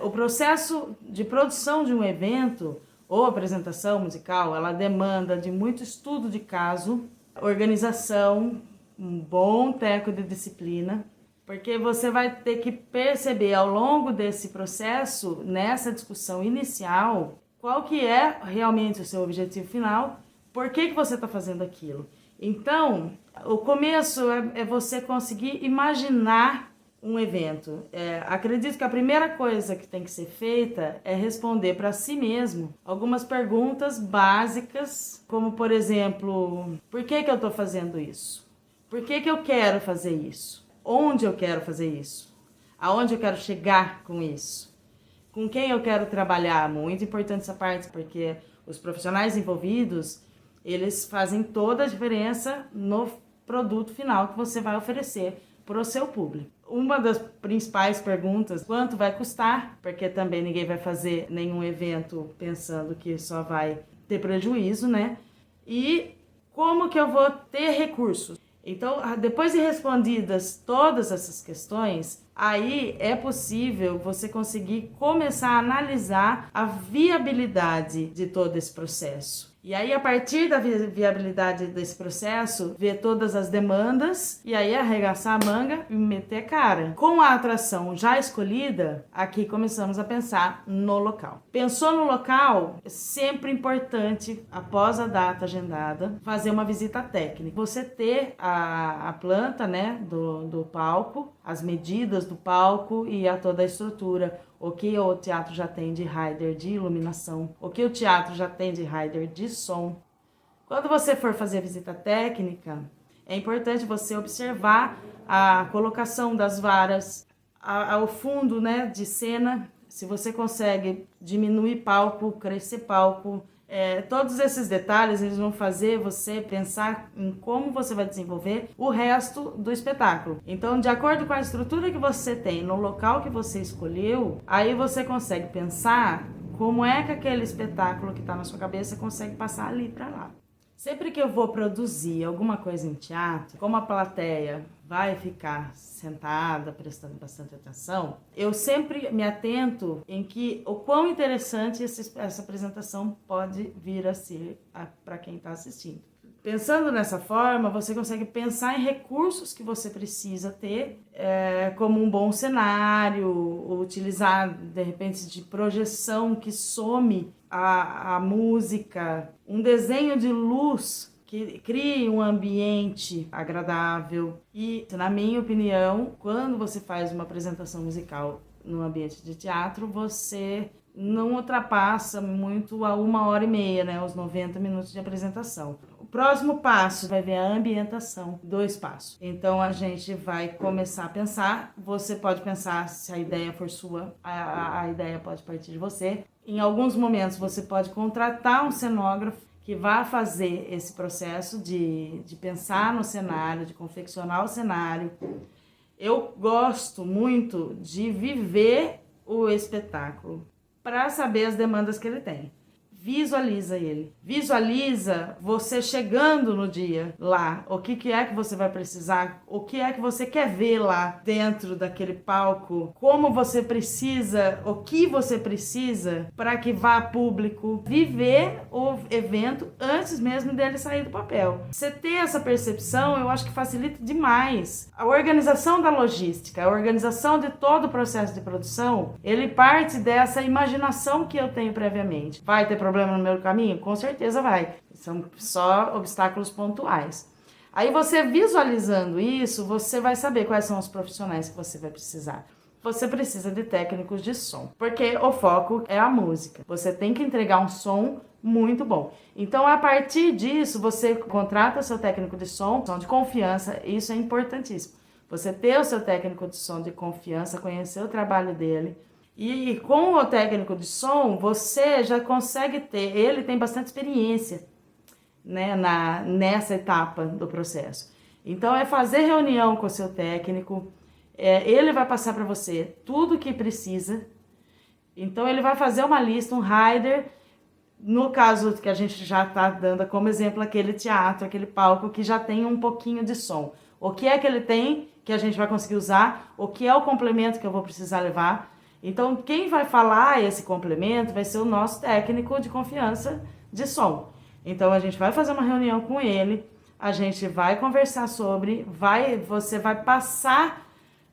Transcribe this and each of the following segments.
O processo de produção de um evento ou apresentação musical, ela demanda de muito estudo de caso, organização, um bom teco de disciplina, porque você vai ter que perceber ao longo desse processo, nessa discussão inicial, qual que é realmente o seu objetivo final, por que você está fazendo aquilo. Então, o começo é você conseguir imaginar um evento. Acredito que a primeira coisa que tem que ser feita é responder para si mesmo algumas perguntas básicas, como por exemplo, por que eu estou fazendo isso? Por que eu quero fazer isso? Onde eu quero fazer isso? Aonde eu quero chegar com isso? Com quem eu quero trabalhar? Muito importante essa parte, porque os profissionais envolvidos, eles fazem toda a diferença no produto final que você vai oferecer para o seu público. Uma das principais perguntas, quanto vai custar? Porque também ninguém vai fazer nenhum evento pensando que só vai ter prejuízo, né? E como que eu vou ter recursos? Então, depois de respondidas todas essas questões, aí é possível você conseguir começar a analisar a viabilidade de todo esse processo. E aí, a partir da viabilidade desse processo, ver todas as demandas e aí arregaçar a manga e meter cara. Com a atração já escolhida, aqui começamos a pensar no local. Pensou no local? É sempre importante, após a data agendada, fazer uma visita técnica. Você ter a planta, né, do palco, as medidas do palco e toda a estrutura. O que o teatro já tem de rider de iluminação, o que o teatro já tem de rider de som. Quando você for fazer a visita técnica, é importante você observar a colocação das varas, ao fundo, né, de cena, se você consegue diminuir palco, crescer palco. Todos esses detalhes eles vão fazer você pensar em como você vai desenvolver o resto do espetáculo. Então, de acordo com a estrutura que você tem no local que você escolheu, aí você consegue pensar como é que aquele espetáculo que está na sua cabeça consegue passar ali para lá. Sempre que eu vou produzir alguma coisa em teatro, como a plateia vai ficar sentada, prestando bastante atenção, eu sempre me atento em que o quão interessante essa apresentação pode vir a ser para quem está assistindo. Pensando nessa forma, você consegue pensar em recursos que você precisa ter, como um bom cenário, utilizar, de repente, de projeção que some a música, um desenho de luz que crie um ambiente agradável. E, na minha opinião, quando você faz uma apresentação musical no ambiente de teatro, você não ultrapassa muito a 1h30, né, os 90 minutos de apresentação. O próximo passo vai ver a ambientação do espaço. Então a gente vai começar a pensar, você pode pensar se a ideia for sua, a ideia pode partir de você. Em alguns momentos você pode contratar um cenógrafo que vai fazer esse processo de pensar no cenário, de confeccionar o cenário. Eu gosto muito de viver o espetáculo para saber as demandas que ele tem. Visualiza ele. Visualiza você chegando no dia lá. O que é que você vai precisar? O que é que você quer ver lá dentro daquele palco? Como você precisa, o que você precisa para que vá público viver o evento antes mesmo dele sair do papel. Você ter essa percepção, eu acho que facilita demais. A organização da logística, a organização de todo o processo de produção, ele parte dessa imaginação que eu tenho previamente. Vai ter problema no meu caminho? Com certeza vai. São só obstáculos pontuais. Aí você visualizando isso, você vai saber quais são os profissionais que você vai precisar. Você precisa de técnicos de som, porque o foco é a música. Você tem que entregar um som muito bom. Então, a partir disso, você contrata seu técnico de som de confiança. Isso é importantíssimo. Você ter o seu técnico de som de confiança, conhecer o trabalho dele. E com o técnico de som, você já consegue ter, ele tem bastante experiência, né, nessa etapa do processo. Então, é fazer reunião com o seu técnico, ele vai passar para você tudo o que precisa. Então, ele vai fazer uma lista, um rider, no caso que a gente já está dando como exemplo, aquele teatro, aquele palco que já tem um pouquinho de som. O que é que ele tem que a gente vai conseguir usar? O que é o complemento que eu vou precisar levar? Então, quem vai falar esse complemento vai ser o nosso técnico de confiança de som. Então, a gente vai fazer uma reunião com ele, a gente vai conversar sobre, você vai passar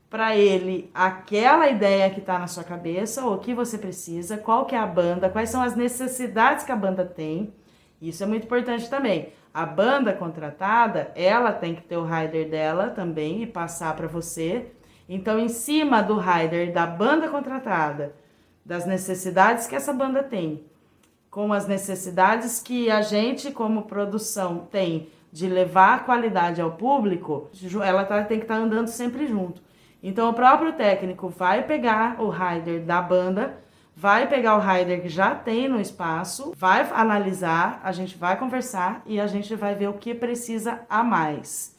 para ele aquela ideia que está na sua cabeça, o que você precisa, qual que é a banda, quais são as necessidades que a banda tem. Isso é muito importante também. A banda contratada, ela tem que ter o rider dela também e passar para você. Então, em cima do rider da banda contratada, das necessidades que essa banda tem, com as necessidades que a gente, como produção, tem de levar qualidade ao público, ela tem que estar andando sempre junto. Então, o próprio técnico vai pegar o rider da banda, vai pegar o rider que já tem no espaço, vai analisar, a gente vai conversar e a gente vai ver o que precisa a mais.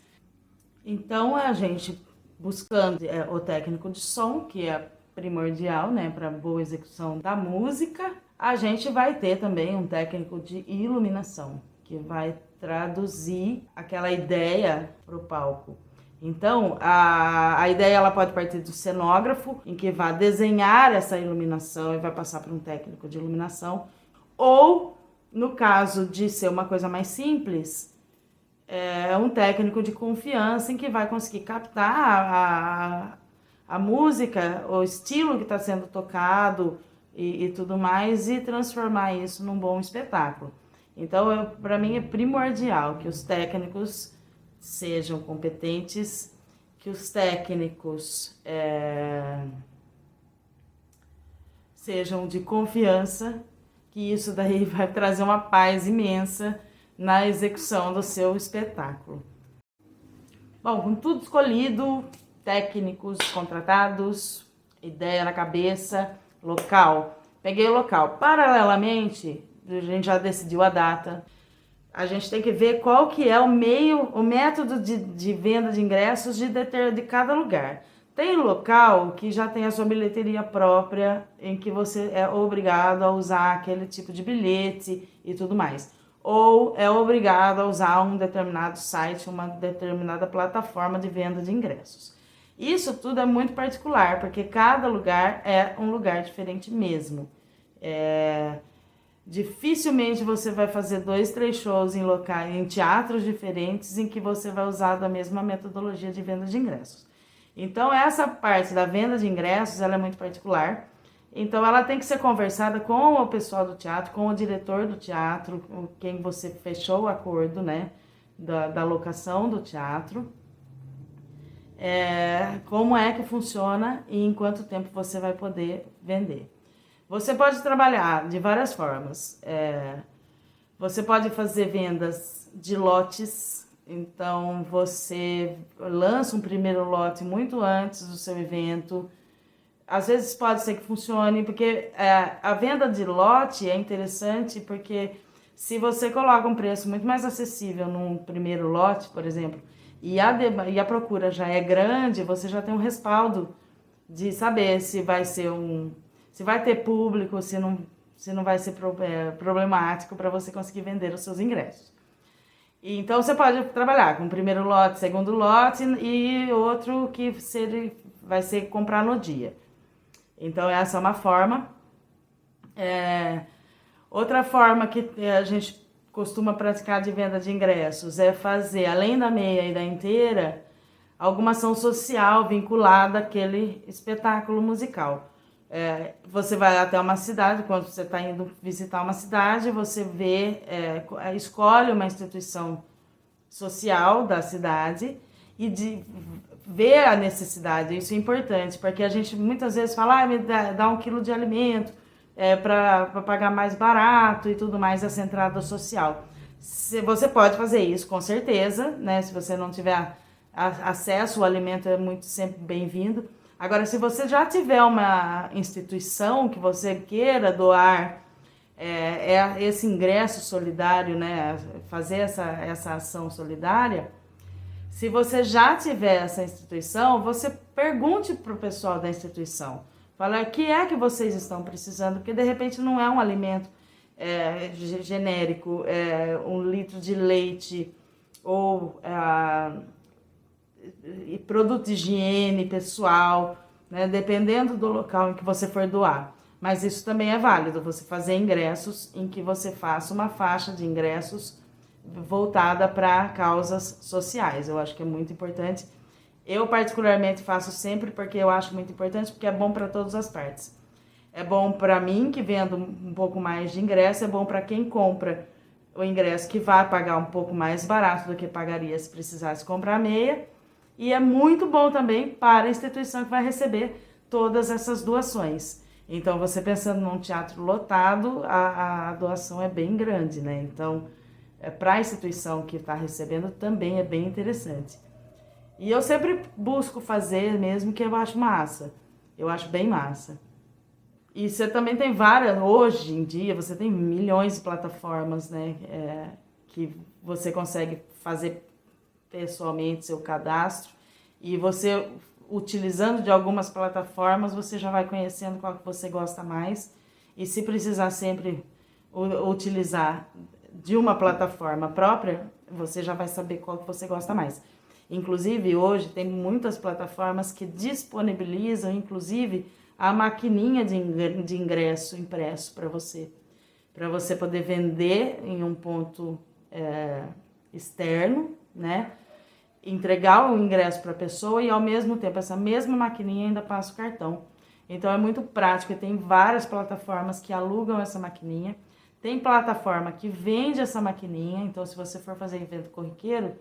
Então, a gente buscando o técnico de som, que é primordial, né, para boa execução da música, a gente vai ter também um técnico de iluminação, que vai traduzir aquela ideia para o palco. Então, a ideia ela pode partir do cenógrafo, em que vai desenhar essa iluminação e vai passar para um técnico de iluminação. Ou, no caso de ser uma coisa mais simples, é um técnico de confiança em que vai conseguir captar a música, o estilo que está sendo tocado e tudo mais e transformar isso num bom espetáculo. Então, para mim é primordial que os técnicos sejam competentes, que os técnicos sejam de confiança, que isso daí vai trazer uma paz imensa na execução do seu espetáculo. Bom, com tudo escolhido, técnicos contratados, ideia na cabeça, local. Peguei o local. Paralelamente, a gente já decidiu a data. A gente tem que ver qual que é o método de venda de ingressos de cada lugar. Tem local que já tem a sua bilheteria própria, em que você é obrigado a usar aquele tipo de bilhete e tudo mais. Ou é obrigado a usar um determinado site, uma determinada plataforma de venda de ingressos. Isso tudo é muito particular, porque cada lugar é um lugar diferente mesmo. Dificilmente você vai fazer 2, 3 shows em teatros diferentes em que você vai usar da mesma metodologia de venda de ingressos. Então, essa parte da venda de ingressos, ela é muito particular. Então, ela tem que ser conversada com o pessoal do teatro, com o diretor do teatro, com quem você fechou o acordo, né, da locação do teatro. Como é que funciona e em quanto tempo você vai poder vender. Você pode trabalhar de várias formas. Você pode fazer vendas de lotes. Então, você lança um primeiro lote muito antes do seu evento. Às vezes pode ser que funcione, porque a venda de lote é interessante, porque se você coloca um preço muito mais acessível num primeiro lote, por exemplo, e a procura já é grande, você já tem um respaldo de saber se vai ter público, se não vai ser problemático para você conseguir vender os seus ingressos. Então, você pode trabalhar com o primeiro lote, segundo lote e outro que vai ser comprar no dia. Então, essa é uma forma. Outra forma que a gente costuma praticar de venda de ingressos é fazer, além da meia e da inteira, alguma ação social vinculada àquele espetáculo musical. Você vai até uma cidade, quando você está indo visitar uma cidade, você escolhe uma instituição social da cidade e ver a necessidade. Isso é importante, porque a gente muitas vezes fala, me dá 1 quilo de alimento para pagar mais barato e tudo mais, essa entrada social. Você pode fazer isso, com certeza, né? Se você não tiver acesso, o alimento é sempre bem-vindo. Agora, se você já tiver uma instituição que você queira doar esse ingresso solidário, né, fazer essa ação solidária, se você já tiver essa instituição, você pergunte para o pessoal da instituição. Fala, o que é que vocês estão precisando? Porque, de repente, não é um alimento genérico, 1 litro de leite ou produto de higiene pessoal. né? Dependendo do local em que você for doar. Mas isso também é válido, você fazer ingressos em que você faça uma faixa de ingressos voltada para causas sociais. Eu acho que é muito importante. Eu particularmente faço sempre porque eu acho muito importante, porque é bom para todas as partes. É bom para mim, que vendo um pouco mais de ingresso, é bom para quem compra o ingresso, que vai pagar um pouco mais barato do que pagaria se precisasse comprar meia. E é muito bom também para a instituição que vai receber todas essas doações. Então, você pensando num teatro lotado, a doação é bem grande, né? Então, para a instituição que está recebendo também é bem interessante. E eu sempre busco fazer mesmo que eu acho massa. Eu acho bem massa. E você também tem várias, hoje em dia, você tem milhões de plataformas, né? Que você consegue fazer pessoalmente seu cadastro. E você, utilizando de algumas plataformas, você já vai conhecendo qual que você gosta mais. E se precisar sempre utilizar de uma plataforma própria, você já vai saber qual que você gosta mais. Inclusive, hoje tem muitas plataformas que disponibilizam, inclusive, a maquininha de ingresso impresso para você poder vender em um ponto externo, né? Entregar o ingresso para a pessoa e, ao mesmo tempo, essa mesma maquininha ainda passa o cartão. Então, é muito prático e tem várias plataformas que alugam essa maquininha. Tem plataforma que vende essa maquininha, então se você for fazer evento corriqueiro,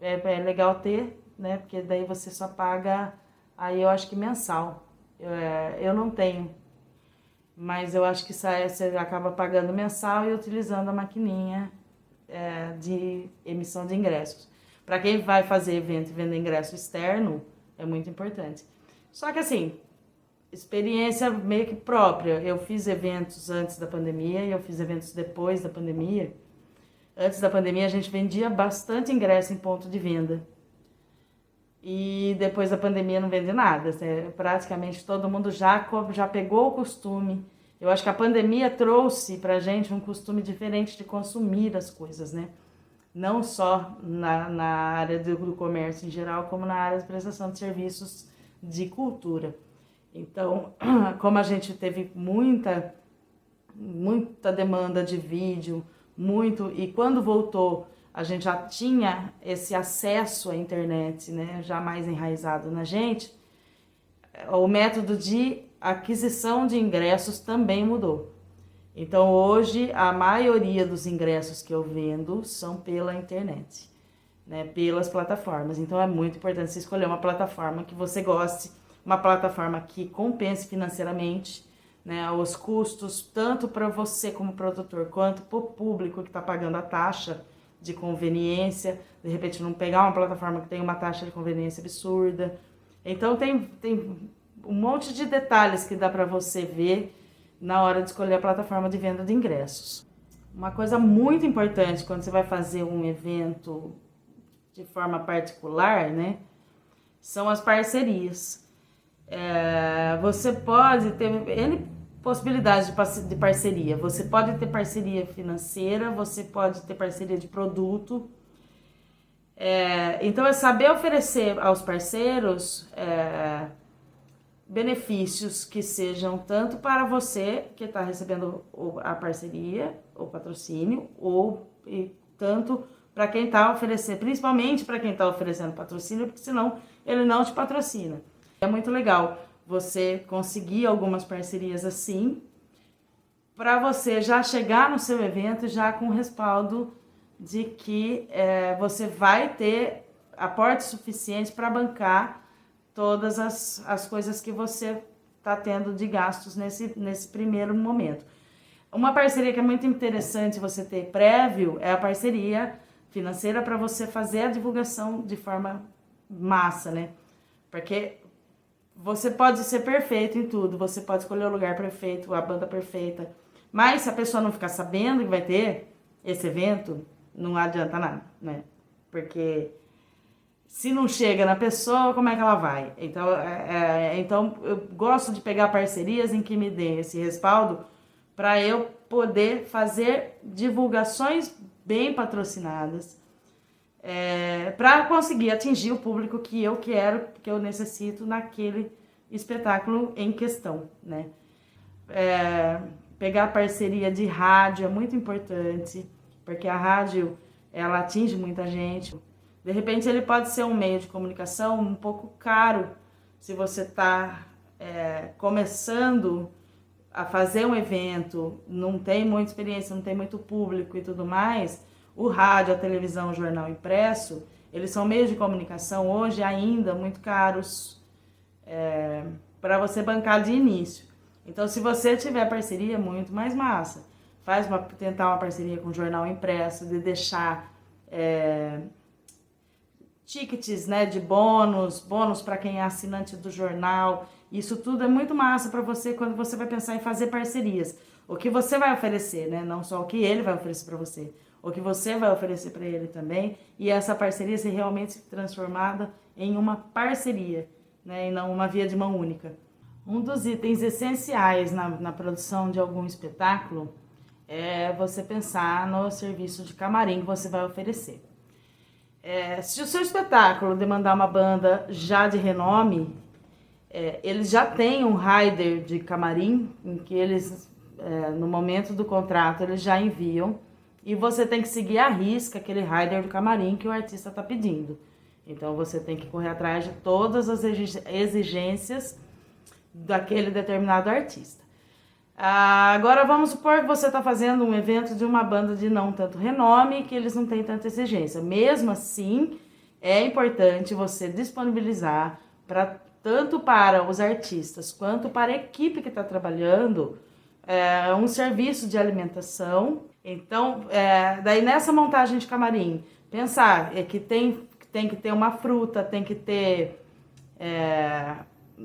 é legal ter, né? Porque daí você só paga, aí eu acho que mensal. Eu não tenho, mas eu acho que você acaba pagando mensal e utilizando a maquininha de emissão de ingressos. Para quem vai fazer evento e vender ingresso externo, é muito importante. Só que assim, experiência meio que própria. Eu fiz eventos antes da pandemia e eu fiz eventos depois da pandemia. Antes da pandemia, a gente vendia bastante ingresso em ponto de venda. E depois da pandemia não vende nada. Praticamente todo mundo já pegou o costume. Eu acho que a pandemia trouxe pra gente um costume diferente de consumir as coisas, né? Não só na área do comércio em geral, como na área de prestação de serviços de cultura. Então, como a gente teve muita demanda de vídeo, e quando voltou, a gente já tinha esse acesso à internet, né, já mais enraizado na gente, o método de aquisição de ingressos também mudou. Então, hoje, a maioria dos ingressos que eu vendo são pela internet, né, pelas plataformas. Então, é muito importante você escolher uma plataforma que você goste, uma plataforma que compense financeiramente, né, os custos, tanto para você como produtor, quanto para o público que está pagando a taxa de conveniência. De repente, não pegar uma plataforma que tem uma taxa de conveniência absurda. Então, tem um monte de detalhes que dá para você ver na hora de escolher a plataforma de venda de ingressos. Uma coisa muito importante quando você vai fazer um evento de forma particular, né, são as parcerias. Você pode ter N possibilidades de parceria. Você pode ter parceria financeira, você pode ter parceria de produto. Então, é saber oferecer aos parceiros benefícios que sejam tanto para você que está recebendo a parceria, o patrocínio, e tanto para quem está oferecendo, principalmente para quem está oferecendo patrocínio, porque senão ele não te patrocina. É muito legal você conseguir algumas parcerias assim, para você já chegar no seu evento já com respaldo de que você vai ter aporte suficiente para bancar todas as coisas que você está tendo de gastos nesse primeiro momento. Uma parceria que é muito interessante você ter prévio é a parceria financeira para você fazer a divulgação de forma massa, né? Porque você pode ser perfeito em tudo, você pode escolher o lugar perfeito, a banda perfeita, mas se a pessoa não ficar sabendo que vai ter esse evento, não adianta nada, né? Porque se não chega na pessoa, como é que ela vai? Então eu gosto de pegar parcerias em que me dêem esse respaldo para eu poder fazer divulgações bem patrocinadas, para conseguir atingir o público que eu quero, que eu necessito espetáculo em questão, né? Pegar parceria de rádio é muito importante, porque a rádio, ela atinge muita gente. De repente, ele pode ser um meio de comunicação um pouco caro, se você está começando a fazer um evento, não tem muita experiência, não tem muito público e tudo mais. O rádio, a televisão, o jornal impresso, eles são meios de comunicação hoje ainda muito caros para você bancar de início. Então, se você tiver parceria, é muito mais massa. Tentar uma parceria com o jornal impresso, de deixar tickets, né, de bônus para quem é assinante do jornal. Isso tudo é muito massa para você quando você vai pensar em fazer parcerias. O que você vai oferecer, né? Não só o que ele vai oferecer para você, o que você vai oferecer para ele também. E essa parceria ser realmente transformada em uma parceria, né? E não uma via de mão única. Um dos itens essenciais na produção de algum espetáculo é você pensar no serviço de camarim que você vai oferecer. Se o seu espetáculo demandar uma banda já de renome, eles já têm um rider de camarim, em que eles, no momento do contrato, eles já enviam, e você tem que seguir à risca aquele rider do camarim que o artista está pedindo. Então você tem que correr atrás de todas as exigências daquele determinado artista. Agora vamos supor que você está fazendo um evento de uma banda de não tanto renome, que eles não têm tanta exigência. Mesmo assim, é importante você disponibilizar tanto para os artistas quanto para a equipe que está trabalhando um serviço de alimentação. Então, daí nessa montagem de camarim, pensar que tem que ter uma fruta, tem que ter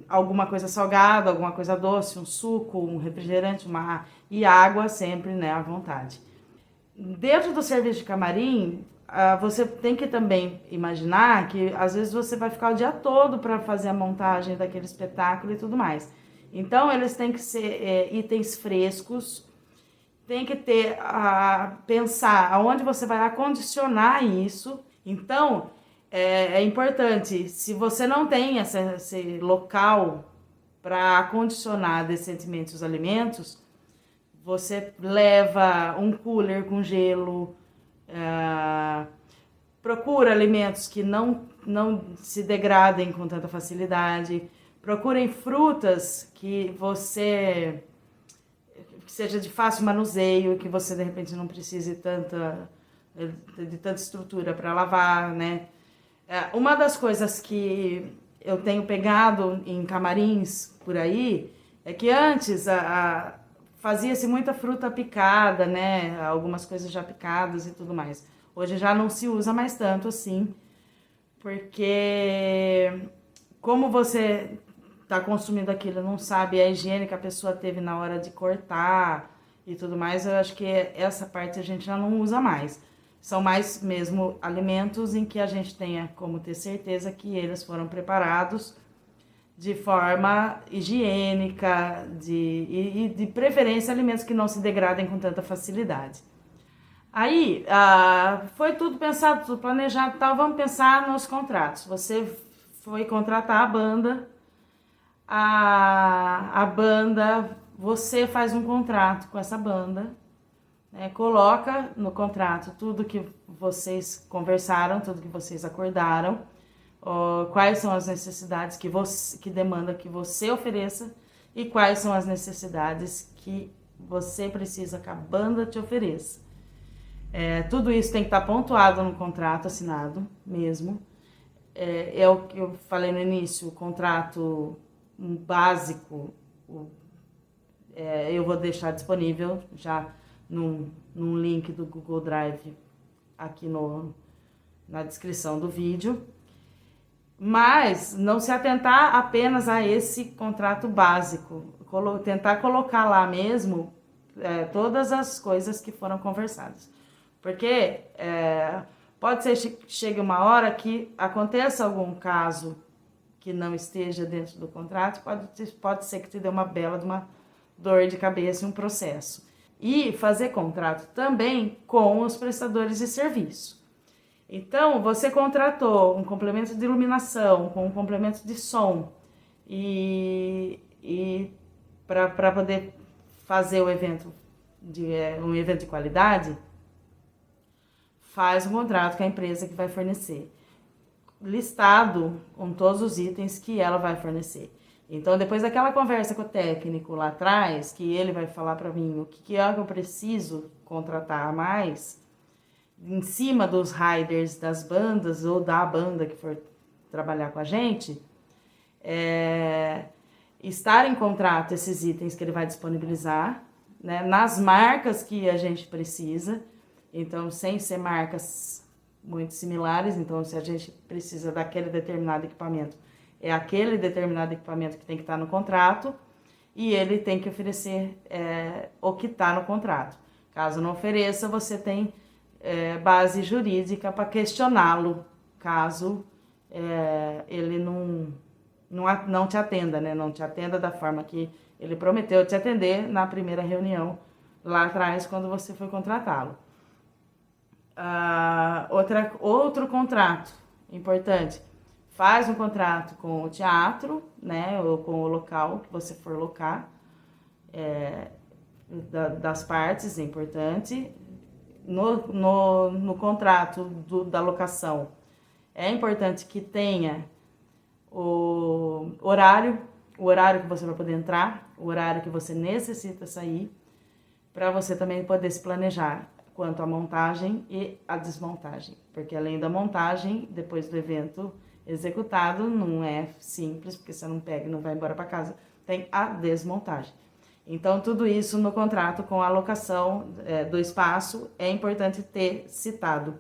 alguma coisa salgada, alguma coisa doce, um suco, um refrigerante, e água sempre, né, à vontade. Dentro do serviço de camarim, você tem que também imaginar que às vezes você vai ficar o dia todo para fazer a montagem daquele espetáculo e tudo mais. Então, eles têm que ser itens frescos, tem que ter, pensar aonde você vai acondicionar isso. Então, é importante, se você não tem esse local para acondicionar decentemente os alimentos, você leva um cooler com gelo, procura alimentos que não se degradem com tanta facilidade, procurem frutas que seja de fácil manuseio, que você de repente não precise de tanta estrutura para lavar, né? Uma das coisas que eu tenho pegado em camarins por aí é que antes fazia-se muita fruta picada, né? Algumas coisas já picadas e tudo mais. Hoje já não se usa mais tanto assim, porque como você está consumindo aquilo, não sabe a higiene que a pessoa teve na hora de cortar e tudo mais, eu acho que essa parte a gente já não usa mais. São mais mesmo alimentos em que a gente tenha como ter certeza que eles foram preparados de forma higiênica e de preferência alimentos que não se degradem com tanta facilidade. Aí, foi tudo pensado, tudo planejado e tal, vamos pensar nos contratos. Você foi contratar a banda, a banda, você faz um contrato com essa banda, coloca no contrato tudo que vocês conversaram, tudo que vocês acordaram, quais são as necessidades que demanda que você ofereça e quais são as necessidades que você precisa que a banda te ofereça. Tudo isso tem que estar pontuado no contrato assinado mesmo. É o que eu falei no início, o contrato básico, eu vou deixar disponível já num link do Google Drive aqui na descrição do vídeo, mas não se atentar apenas a esse contrato básico, tentar colocar lá mesmo todas as coisas que foram conversadas, porque pode ser que chegue uma hora que aconteça algum caso que não esteja dentro do contrato, pode ser que te dê uma bela de uma dor de cabeça e um processo. E fazer contrato também com os prestadores de serviço. Então, você contratou um complemento de iluminação, com um complemento de som. e para poder fazer o evento um evento de qualidade, faz um contrato com a empresa que vai fornecer, listado com todos os itens que ela vai fornecer. Então, depois daquela conversa com o técnico lá atrás, que ele vai falar para mim o que é que eu preciso contratar a mais, em cima dos riders das bandas ou da banda que for trabalhar com a gente, estar em contrato esses itens que ele vai disponibilizar, né, nas marcas que a gente precisa, então sem ser marcas muito similares. Então, se a gente precisa daquele determinado equipamento, é aquele determinado equipamento que tem que estar no contrato, e ele tem que oferecer o que está no contrato. Caso não ofereça, você tem base jurídica para questioná-lo, caso ele não te atenda, né? Não te atenda da forma que ele prometeu te atender na primeira reunião lá atrás, quando você foi contratá-lo. Outro contrato importante: faz um contrato com o teatro, né, ou com o local que você for locar, das partes, é importante. No contrato da locação, é importante que tenha o horário que você vai poder entrar, o horário que você necessita sair, para você também poder se planejar quanto à montagem e à desmontagem. Porque além da montagem, depois do evento executado, não é simples, porque você não pega e não vai embora para casa, tem a desmontagem. Então, tudo isso no contrato com a locação do espaço é importante ter citado,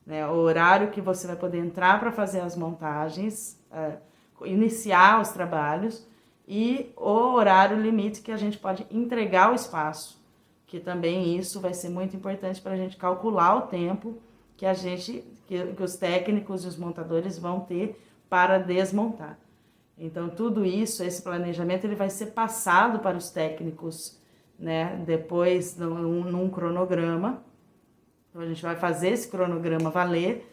né? O horário que você vai poder entrar para fazer as montagens, iniciar os trabalhos, e o horário limite que a gente pode entregar o espaço, que também isso vai ser muito importante para a gente calcular o tempo que que os técnicos e os montadores vão ter para desmontar. Então, tudo isso, esse planejamento, ele vai ser passado para os técnicos, né, depois num cronograma. Então, a gente vai fazer esse cronograma valer,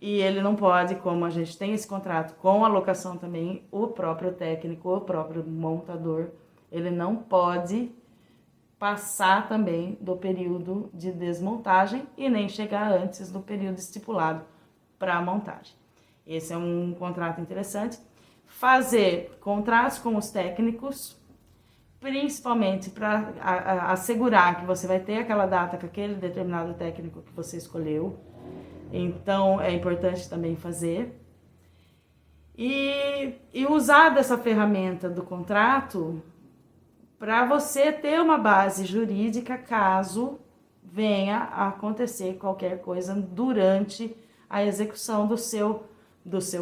e ele não pode, como a gente tem esse contrato com a locação também, o próprio técnico, o próprio montador, ele não pode passar também do período de desmontagem e nem chegar antes do período estipulado para a montagem. Esse é um contrato interessante. Fazer contratos com os técnicos, principalmente para assegurar que você vai ter aquela data com aquele determinado técnico que você escolheu. Então, é importante também fazer. E usar dessa ferramenta do contrato para você ter uma base jurídica caso venha a acontecer qualquer coisa durante a execução do seu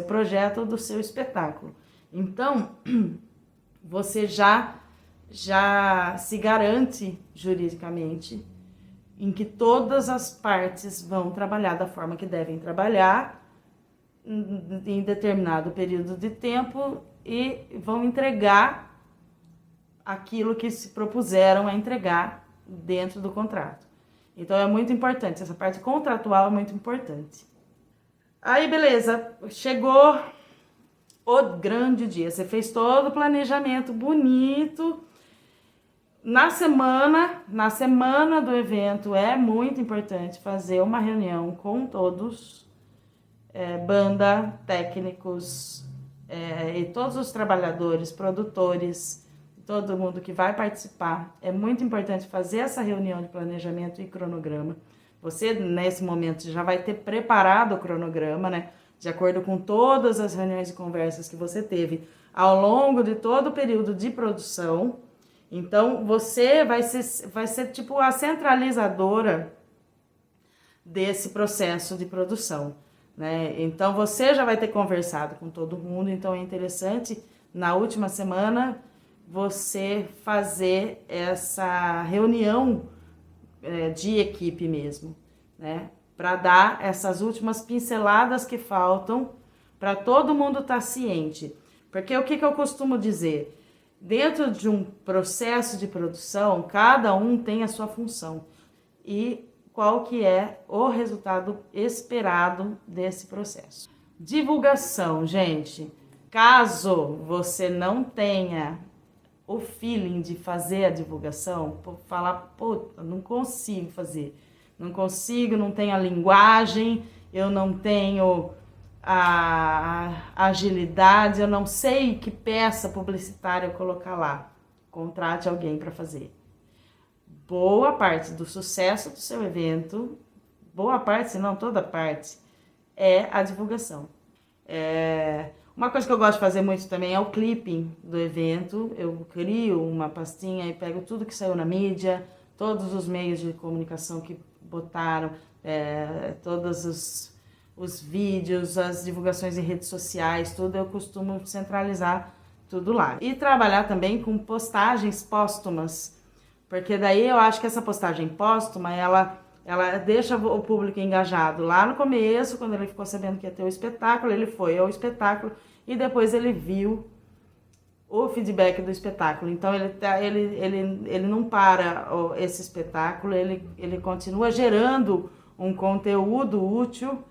projeto ou do seu espetáculo. Então, você já se garante juridicamente em que todas as partes vão trabalhar da forma que devem trabalhar em determinado período de tempo e vão entregar aquilo que se propuseram a entregar dentro do contrato. Então, é muito importante, essa parte contratual é muito importante. Aí, beleza, chegou o grande dia, você fez todo o planejamento bonito. Na semana do evento, é muito importante fazer uma reunião com todos, banda, técnicos, e todos os trabalhadores, produtores, todo mundo que vai participar. É muito importante fazer essa reunião de planejamento e cronograma. Você, nesse momento, já vai ter preparado o cronograma, né? De acordo com todas as reuniões e conversas que você teve ao longo de todo o período de produção. Então, você vai ser tipo a centralizadora desse processo de produção, né? Então, você já vai ter conversado com todo mundo. Então, é interessante, na última semana, você fazer essa reunião de equipe mesmo, né? Para dar essas últimas pinceladas que faltam para todo mundo estar ciente. Porque o que eu costumo dizer? Dentro de um processo de produção, cada um tem a sua função. E qual que é o resultado esperado desse processo? Divulgação, gente. Caso você não tenha o feeling de fazer a divulgação, falar, pô, não consigo fazer, não consigo, não tenho a linguagem, eu não tenho a agilidade, eu não sei que peça publicitária eu colocar lá. Contrate alguém para fazer. Boa parte do sucesso do seu evento, boa parte, se não toda parte, é a divulgação. Uma coisa que eu gosto de fazer muito também é o clipping do evento. Eu crio uma pastinha e pego tudo que saiu na mídia, todos os meios de comunicação que botaram, todos os vídeos, as divulgações em redes sociais, tudo eu costumo centralizar tudo lá. E trabalhar também com postagens póstumas, porque daí eu acho que essa postagem póstuma, ela deixa o público engajado. Lá no começo, quando ele ficou sabendo que ia ter o espetáculo, ele foi ao espetáculo e depois ele viu o feedback do espetáculo. Então ele não para esse espetáculo, ele continua gerando um conteúdo útil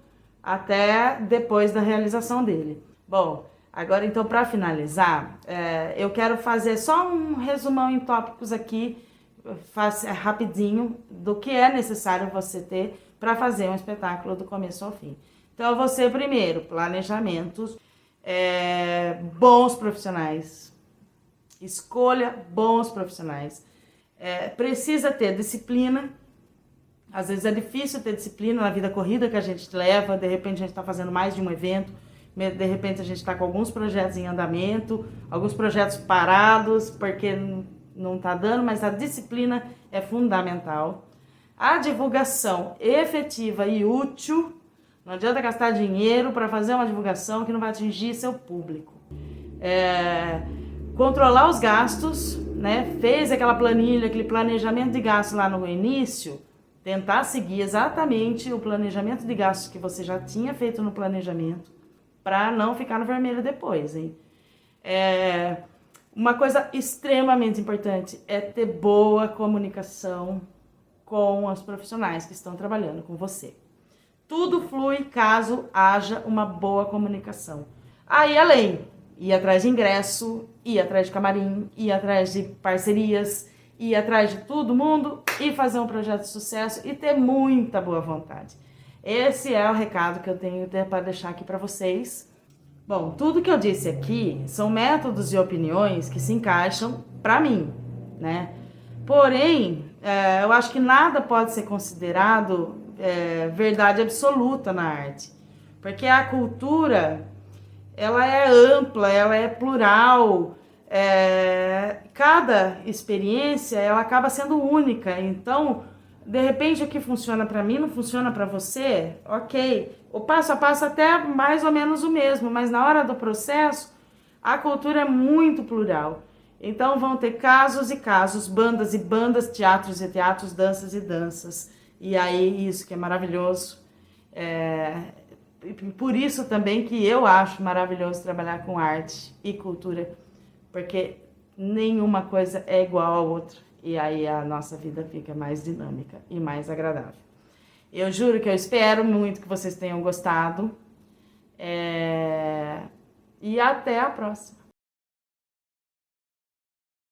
até depois da realização dele. Bom, agora então para finalizar, eu quero fazer só um resumão em tópicos aqui, rapidinho, do que é necessário você ter para fazer um espetáculo do começo ao fim. Então você primeiro, planejamentos, bons profissionais, escolha bons profissionais, precisa ter disciplina. Às vezes é difícil ter disciplina na vida corrida que a gente leva, de repente a gente está fazendo mais de um evento, de repente a gente está com alguns projetos em andamento, alguns projetos parados, porque não está dando, mas a disciplina é fundamental. A divulgação efetiva e útil, não adianta gastar dinheiro para fazer uma divulgação que não vai atingir seu público. Controlar os gastos, né? Fez aquela planilha, aquele planejamento de gastos lá no início, tentar seguir exatamente o planejamento de gastos que você já tinha feito no planejamento, para não ficar no vermelho depois, hein? Uma coisa extremamente importante é ter boa comunicação com os profissionais que estão trabalhando com você. Tudo flui caso haja uma boa comunicação. Aí, além, ir atrás de ingresso, ir atrás de camarim, ir atrás de parcerias, ir atrás de todo mundo e fazer um projeto de sucesso e ter muita boa vontade. Esse é o recado que eu tenho para deixar aqui para vocês. Bom, tudo que eu disse aqui são métodos e opiniões que se encaixam para mim, né? Porém, eu acho que nada pode ser considerado verdade absoluta na arte, porque a cultura, ela é ampla, ela é plural, cada experiência ela acaba sendo única. Então, de repente o que funciona para mim não funciona para você, ok, o passo a passo até mais ou menos o mesmo, mas na hora do processo a cultura é muito plural. Então vão ter casos e casos, bandas e bandas, teatros e teatros, danças e danças, e aí isso que é maravilhoso. Por isso também que eu acho maravilhoso trabalhar com arte e cultura, porque nenhuma coisa é igual a outra. E aí a nossa vida fica mais dinâmica e mais agradável. Eu juro que eu espero muito que vocês tenham gostado. E até a próxima.